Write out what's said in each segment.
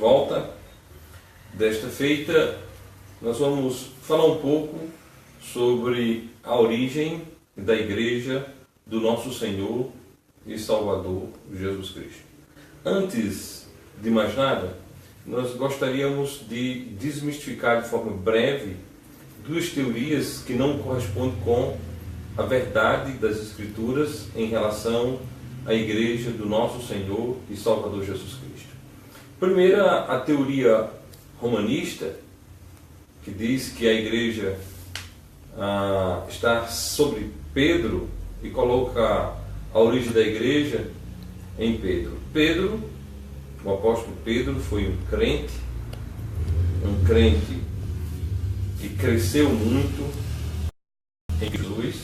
volta. Desta feita, nós vamos falar um pouco sobre a origem da Igreja do nosso Senhor e Salvador Jesus Cristo. Antes de mais nada, nós gostaríamos de desmistificar de forma breve duas teorias que não correspondem com a verdade das Escrituras em relação à Igreja do nosso Senhor e Salvador Jesus Cristo. Primeira, a teoria romanista, que diz que a Igreja está sobre Pedro e coloca a origem da Igreja em Pedro. Pedro, o apóstolo Pedro, foi um crente que cresceu muito em Jesus.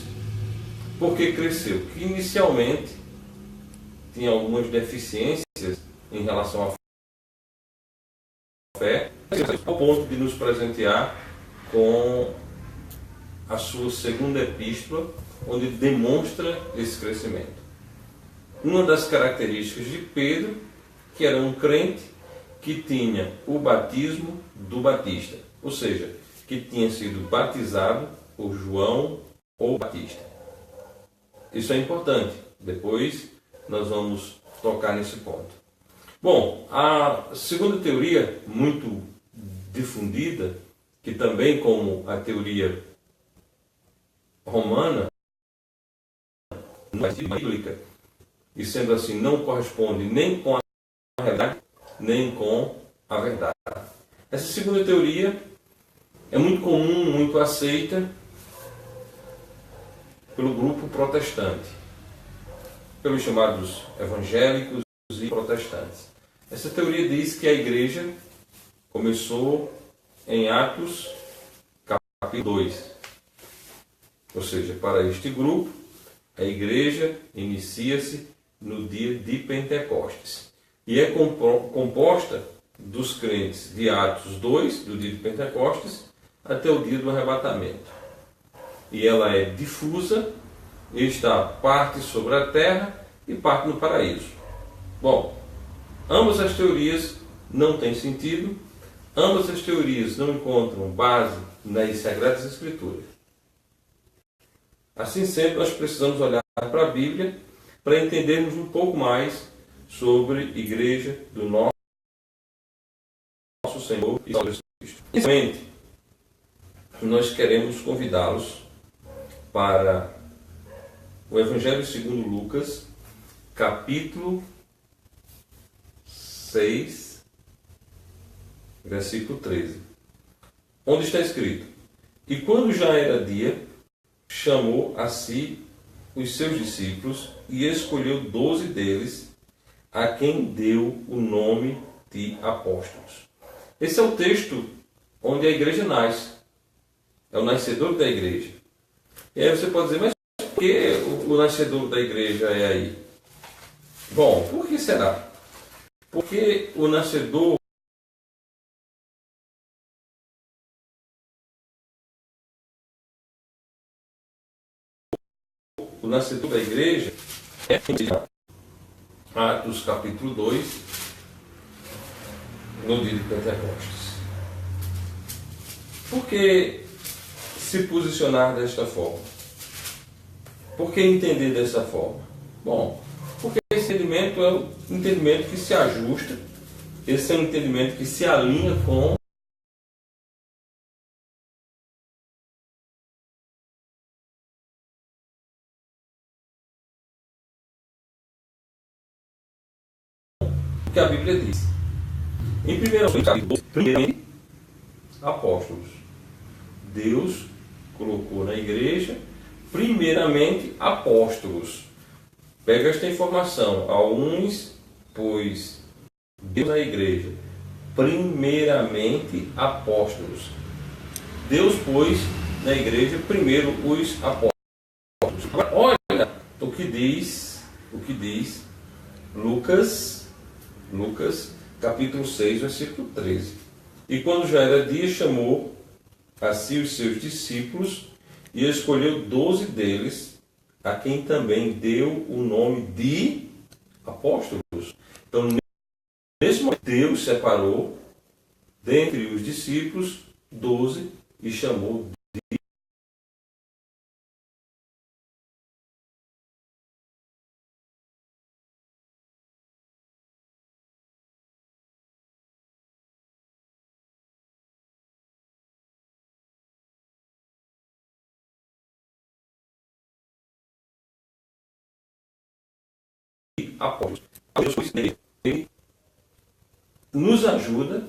Por que cresceu? Porque inicialmente tinha algumas deficiências em relação à fé, ao ponto de nos presentear com a sua segunda epístola, onde demonstra esse crescimento. Uma das características de Pedro, que era um crente que tinha o batismo do Batista, ou seja, que tinha sido batizado por João ou Batista. Isso é importante. Depois nós vamos tocar nesse ponto. Bom, a segunda teoria, muito difundida, que também como a teoria romana, não é bíblica, e sendo assim não corresponde nem com a realidade, nem com a verdade. Essa segunda teoria é muito comum, muito aceita pelo grupo protestante, pelos chamados evangélicos e protestantes. Essa teoria diz que a igreja começou em Atos capítulo 2. Ou seja, para este grupo, a igreja inicia-se no dia de Pentecostes. E é composta dos crentes de Atos 2, do dia de Pentecostes, até o dia do arrebatamento. E ela é difusa e está parte sobre a terra e parte no paraíso. Bom, ambas as teorias não têm sentido, ambas as teorias não encontram base nas Sagradas Escrituras. Assim sempre, nós precisamos olhar para a Bíblia para entendermos um pouco mais sobre a Igreja do nosso Senhor e Salvador Jesus Cristo. Inicialmente, nós queremos convidá-los para o Evangelho segundo Lucas, capítulo 6, versículo 13, onde está escrito: E quando já era dia, chamou a si os seus discípulos e escolheu 12 deles, a quem deu o nome de apóstolos. Esse é o texto onde a igreja nasce. É o nascedor da igreja. E aí você pode dizer, mas por que o nascedor da igreja é aí? Bom, por que será? Porque o nascedor da igreja é Atos capítulo 2, no dia de Pentecostes. Por que se posicionar desta forma? Por que entender dessa forma? Bom, porque esse entendimento é um entendimento que se ajusta, esse é um entendimento que se alinha com o que a Bíblia diz. Em 1 capítulo 12, apóstolos. Deus colocou na igreja, primeiramente, apóstolos. Pega esta informação. A uns, pois, Deus na igreja, primeiramente, apóstolos. Deus pôs na igreja primeiro os apóstolos. Agora, olha o que diz Lucas, capítulo 6, versículo 13. E quando já era dia, chamou a si os seus discípulos e escolheu 12 deles, a quem também deu o nome de apóstolos. Então, Nesse momento, Deus separou dentre os discípulos 12 e chamou de apóstolos. Ele nos ajuda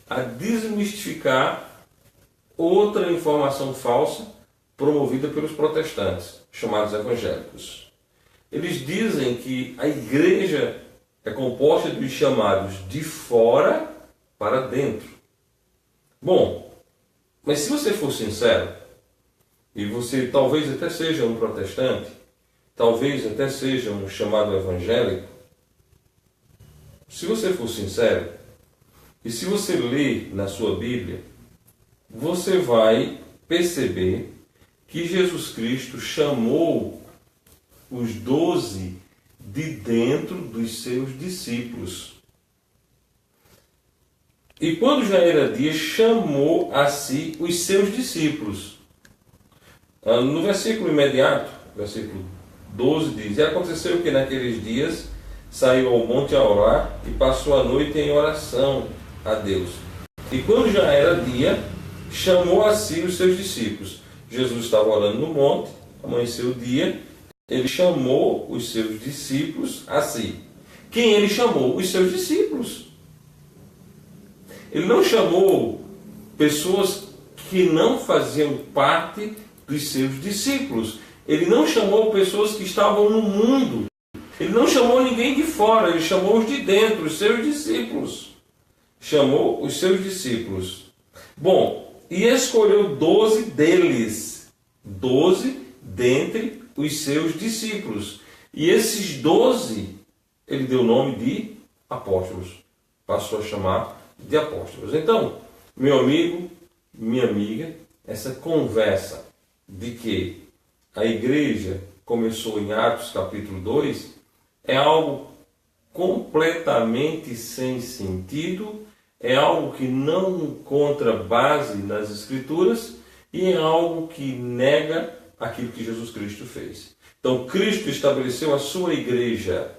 a desmistificar outra informação falsa promovida pelos protestantes, chamados evangélicos. Eles dizem que a igreja é composta dos chamados de fora para dentro. Bom, mas se você for sincero, e você talvez até seja um protestante, talvez até seja um chamado evangélico, se você for sincero, e se você ler na sua Bíblia, você vai perceber que Jesus Cristo chamou os 12 de dentro dos seus discípulos. E quando já era dia, chamou a si os seus discípulos. No versículo imediato, versículo 12 diz: E aconteceu que naqueles dias saiu ao monte a orar e passou a noite em oração a Deus. E quando já era dia, chamou a si os seus discípulos. Jesus estava orando no monte, amanheceu o dia, ele chamou os seus discípulos a si. Quem ele chamou? Os seus discípulos. Ele não chamou pessoas que não faziam parte dos seus discípulos. Ele não chamou pessoas que estavam no mundo. Ele não chamou ninguém de fora, ele chamou os de dentro, os seus discípulos. Chamou os seus discípulos. Bom, e escolheu 12 deles. 12 dentre os seus discípulos. E esses 12, ele deu o nome de apóstolos. Passou a chamar de apóstolos. Então, meu amigo, minha amiga, essa conversa de que a igreja começou em Atos capítulo 2 é algo completamente sem sentido, é algo que não encontra base nas Escrituras e é algo que nega aquilo que Jesus Cristo fez. Então, Cristo estabeleceu a sua igreja,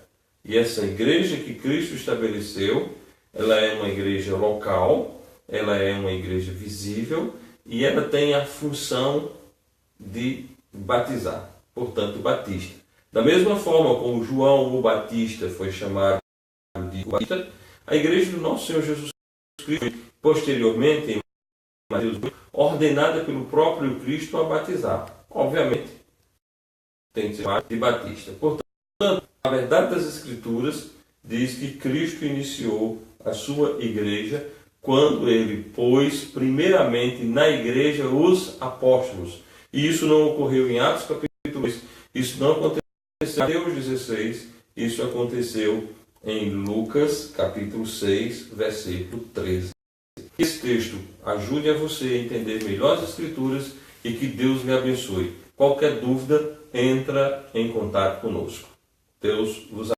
e essa igreja que Cristo estabeleceu, ela é uma igreja local, ela é uma igreja visível e ela tem a função de batizar, portanto, batista. Da mesma forma como João o Batista foi chamado de Batista, a igreja do nosso Senhor Jesus Cristo, posteriormente, em Mateus, ordenada pelo próprio Cristo a batizar. Obviamente, tem que ser chamado de Batista. Portanto, a verdade das Escrituras diz que Cristo iniciou a sua igreja quando ele pôs primeiramente na igreja os apóstolos. E isso não ocorreu em Atos capítulo 2, isso não aconteceu em Mateus 16, isso aconteceu em Lucas capítulo 6, versículo 13. Esse texto ajude a você a entender melhor as Escrituras e que Deus lhe abençoe. Qualquer dúvida, entra em contato conosco. Deus vos abençoe.